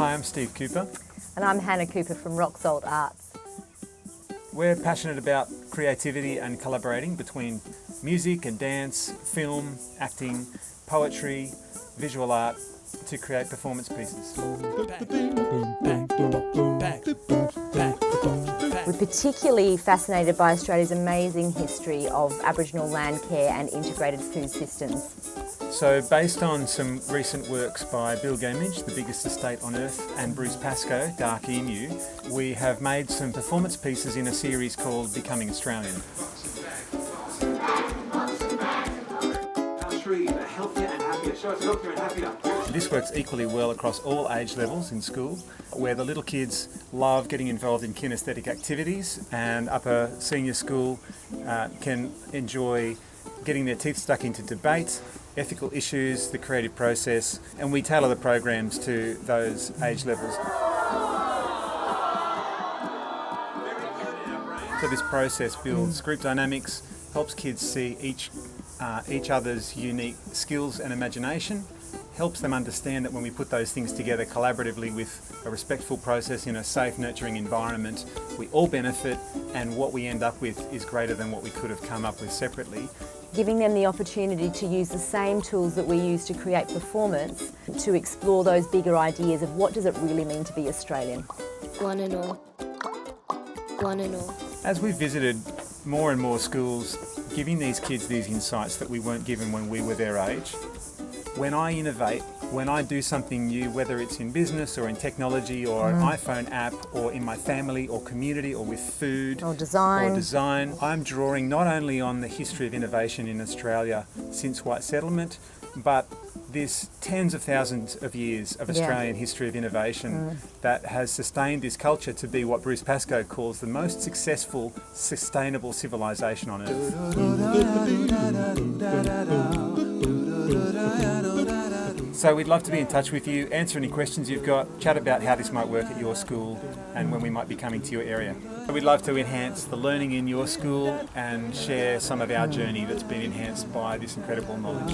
Hi, I'm Steve Cooper. And I'm Hannah Cooper from Rock Salt Arts. We're passionate about creativity and collaborating between music and dance, film, acting, poetry, visual art to create performance pieces. We're particularly fascinated by Australia's amazing history of Aboriginal land care and integrated food systems. So based on some recent works by Bill Gamage, the biggest estate on earth, and Bruce Pascoe, Dark Emu, we have made some performance pieces in a series called Becoming Australian. This works equally well across all age levels in school, where the little kids love getting involved in kinesthetic activities, and upper senior school can enjoy getting their teeth stuck into debate, ethical issues, the creative process, and we tailor the programs to those age levels. So this process builds group dynamics, helps kids see each other's unique skills and imagination, helps them understand that when we put those things together collaboratively with a respectful process in a safe, nurturing environment, we all benefit, and what we end up with is greater than what we could have come up with separately. Giving them the opportunity to use the same tools that we use to create performance to explore those bigger ideas of what does it really mean to be Australian. One and all. One and all. As we've visited more and more schools, giving these kids these insights that we weren't given when we were their age, when I innovate, when I do something new, whether it's in business or in technology or an iPhone app or in my family or community or with food Or design, I'm drawing not only on the history of innovation in Australia since white settlement, but this tens of thousands of years of Australian history of innovation that has sustained this culture to be what Bruce Pascoe calls the most successful, sustainable civilization on earth. So we'd love to be in touch with you, answer any questions you've got, chat about how this might work at your school and when we might be coming to your area. We'd love to enhance the learning in your school and share some of our journey that's been enhanced by this incredible knowledge.